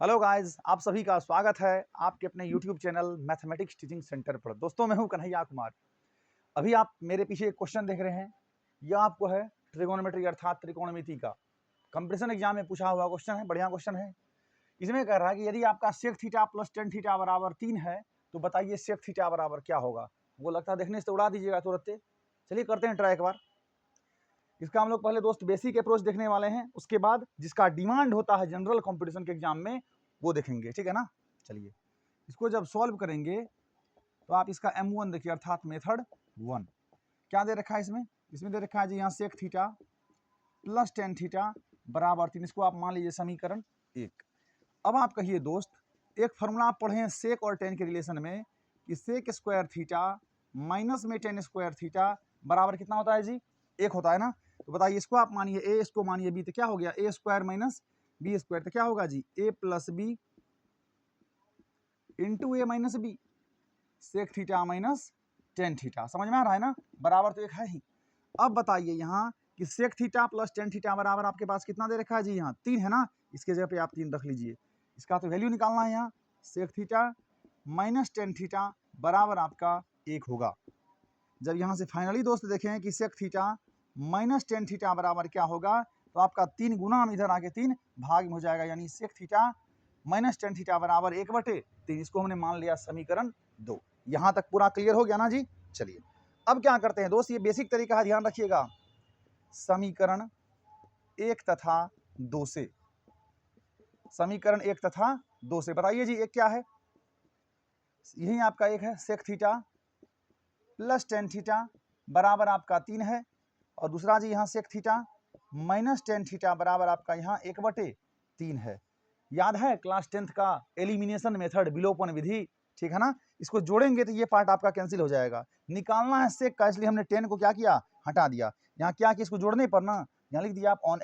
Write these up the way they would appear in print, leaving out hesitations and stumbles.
Hello guys, आप सभी का स्वागत है आपके अपने YouTube channel mathematics teaching centre पर। दोस्तों, मैं हूं कन्हैया कुमार। अभी आप मेरे पीछे एक क्वेश्चन देख रहे हैं। यह आपको है ट्रिगोनोमेट्री अर्थात त्रिकोणमिति का कंपटीशन एग्जाम में पूछा हुआ क्वेश्चन है। बढ़िया क्वेश्चन है। इसमें कह रहा है कि यदि आपका sec theta plus tan theta बराबर 3 है तो बताइए सेक थीटा बराबर क्या होगा। वो लगता है देखने से उड़ा दीजिएगा तुरंत। चलिए करते हैं ट्राई एक बार। इसका हम लोग पहले दोस्त बेसिक अप्रोच देखने वाले हैं, उसके बाद जिसका डिमांड होता है जनरल कंपटीशन के एग्जाम में वो देखेंगे, ठीक है ना। चलिए इसको जब सॉल्व करेंगे तो आप इसका M1 देखिए अर्थात मेथड 1 क्या दे रखा है। इसमें दे रखा है जी यहाँ sec theta plus tan theta बराबर 3। इसको आप मान लीजिए समीकरण 1। अब आप कहिए दोस्त, एक फॉर्मूला आप पढ़े हैं सेक और टेन के रिलेशन में कि सेक स्क्वायर थीटा माइनस में टेन स्क्वायर थीटा बराबर कितना होता है जी, 1 होता है ना। तो बताइए इसको आप मानिए ए, इसको मानिए बी, तो क्या हो गया A square minus B square, तो क्या होगा जी A plus B into A minus B sec theta minus tan theta. समझ में आ रहा है ना, बराबर तो एक है ही। अब बताइए यहाँ कि sec theta plus tan theta बराबर आपके पास कितना दे रखा है जी, यहाँ 3 है ना। इसके जगह पे आप 3 रख लीजिए। इसका तो वैल्यू निकालना है। यहाँ sec theta minus tan theta बराबर आपका 1 होगा। जब यहाँ से फाइनली दोस्त देखें कि sec theta minus tan theta बराबर क्या होगा, तो आपका 3 गुना इधर आके 3 भाग में हो जाएगा, यानी sec theta minus tan theta बराबर 1/3। इसको हमने मान लिया समीकरण 2। यहाँ तक पूरा क्लियर हो गया ना जी। चलिए अब क्या करते हैं दोस्त, ये बेसिक तरीका है, ध्यान रखिएगा। समीकरण 1 तथा 2 से, समीकरण 1 तथा 2 से बताइए जी एक क्या है, यही आपका एक है sec theta plus tan theta बराबर आपका 3 है, और दूसरा जी यहाँ sec theta minus tan theta बराबर आपका यहाँ 1/3 है। याद है क्लास 10th का एलिमिनेशन मेथड, विलोपन विधि, ठीक है ना। इसको जोड़ेंगे तो ये पार्ट आपका कैंसिल हो जाएगा। निकालना है सेक का, इसलिए हमने 10 को क्या किया, हटा दिया। यहाँ क्या कि इसको जोड़ने पर ना, यहाँ लिख दिया आप ऑन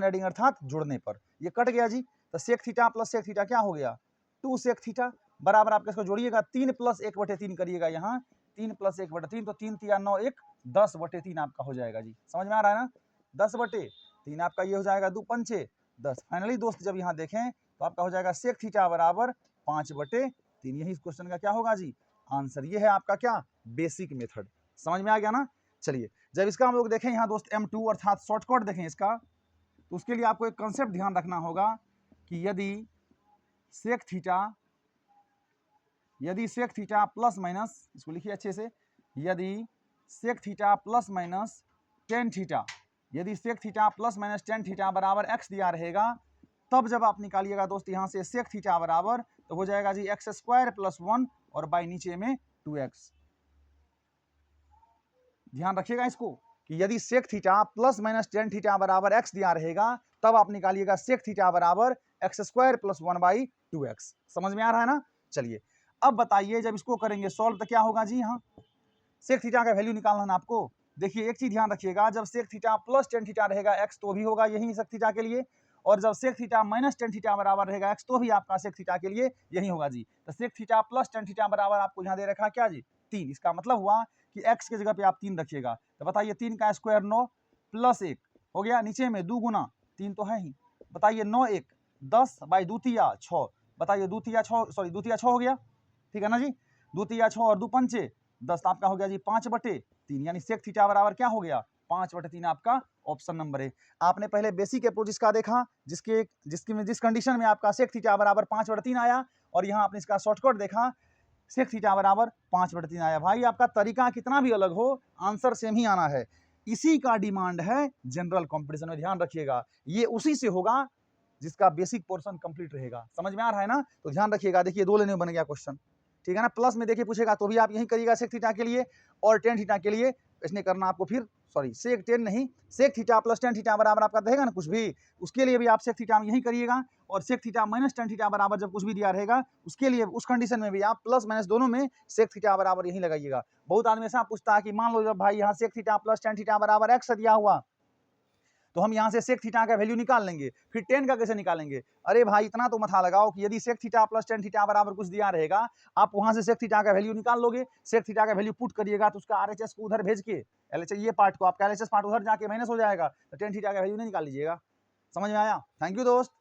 एडिंग अर्थात जोड़ने पर ये कट गया जी। तो sec theta plus sec theta क्या हो गया 2 सेक थीटा बराबर आपके इसको जोड़िएगा 3 प्लस 1/3 करिएगा, यहाँ 3 प्लस 1/3 तो 3 3 9 1 10/3 आपका हो जाएगा जी। समझ में आ रहा है ना, 10/3 आपका ये हो जाएगा, 2 पंचे 10। फाइनली दोस्त जब यहाँ देखें तो आपका हो जाएगा सेक थीटा बराबर 5/3। यही इस क्वेश्चन का क्या होगा जी आंसर। ये है आपका क्या बेसिक मेथड। समझ में आ गया ना। चलिए जब इसका हम लोग देखें यहाँ दोस्त M2 अर्थात शॉर्टकट देखें इसका, तो उसके लिए आपको एक कंसेप्ट ध्यान रखना होगा कि यदि सेक थीटा प्लस माइनस, इसको लिखिए अच्छे से, यदि sec theta plus minus tan theta, यदि sec theta plus minus tan theta बराबर x दिया रहेगा, तब जब आप निकालिएगा दोस्त यहाँ से सेक थीटा बराबर, तो हो जाएगा जी एक्स स्क्वायर प्लस 1 और बाई नीचे में 2x। ध्यान रखिएगा इसको कि यदि sec theta plus minus tan theta बराबर x दिया रहेगा, तब आप निकालिएगा सेक थीटा बराबर एक्स स्क्वायर प्लस 1/2x। समझ में आ रहा है ना। चलिए अब बताइए जब इसको करेंगे सॉल्व तो क्या होगा जी, यहाँ सेक थीटा का वैल्यू निकालना है आपको। देखिए एक चीज ध्यान रखिएगा, जब sec theta plus tan theta रहेगा x तो भी होगा यही सेक थीटा के लिए, और जब sec theta minus tan theta बराबर रहेगा x तो भी आपका सेक थीटा के लिए यही होगा जी। तो sec theta plus tan theta बराबर आपको यहाँ दे रखा क्या जी 3। इसका मतलब हुआ कि x के जगह पे आप 3 रखिएगा। तो बताइए 3 का स्क्वायर 9 प्लस 1 हो गया, नीचे में 2 गुना 3 तो है ही। बताइए 9 1 10 बाई 2 तिया 6, बताइए 2 तिया 6 हो गया, ठीक है ना जी। 2 तिया 6 और 2 पंचे 10, आपका हो गया जी 5/3। यानी सेक थीटा बराबर क्या हो गया 5/3 आपका ऑप्शन नंबर है। आपने पहले बेसिक अप्रोच इसका देखा, जिस कंडीशन में आपका सेक थीटा बराबर 5/3 आया, और यहाँ आपने इसका शॉर्टकट देखा सेक थीटा बराबर 5/3 आया। भाई आपका तरीका कितना भी अलग हो, आंसर सेम ही आना है। इसी का डिमांड है जनरल कंपटीशन में, ध्यान रखिएगा। ये उसी से होगा जिसका बेसिक पोर्शन कंप्लीट रहेगा। समझ में आ रहा है ना, तो ध्यान रखिएगा। देखिए 2 लेने में बन गया क्वेश्चन, ठीक है ना। प्लस में देखिए पूछेगा तो भी आप यही करिएगा सेक थीटा के लिए, और टेन थीटा के लिए इसने करना आपको फिर सेक टेन नहीं, sec theta plus tan theta बराबर आपका रहेगा ना कुछ भी, उसके लिए भी आप सेक थीटा में यही करिएगा। और sec theta minus tan theta बराबर जब कुछ भी दिया रहेगा उसके लिए उस कंडीशन में भी आप प्लस माइनस दोनों में सेक थीटा बराबर यही लगाइएगा। बहुत आदमी ऐसा पूछता है कि मान लो जब भाई यहाँ sec theta plus tan theta बराबर x दिया हुआ, तो हम यहाँ से सेक थीटा का वैल्यू निकाल लेंगे, फिर टेन का कैसे निकालेंगे। अरे भाई इतना तो मथा लगाओ कि यदि sec theta plus tan theta बराबर कुछ दिया रहेगा, आप वहां से सेक थीटा का वैल्यू निकाल लोगे, सेक थीटा का वैल्यू पुट करिएगा, तो उसका आरएचएस को उधर भेज के ये पार्ट को आपका एलएचएस पार्ट उधर जाके माइनस हो जाएगा, तो टेन थीटा का वैल्यू नहीं निकाल लीजिएगा। समझ में आया। थैंक यू दोस्त।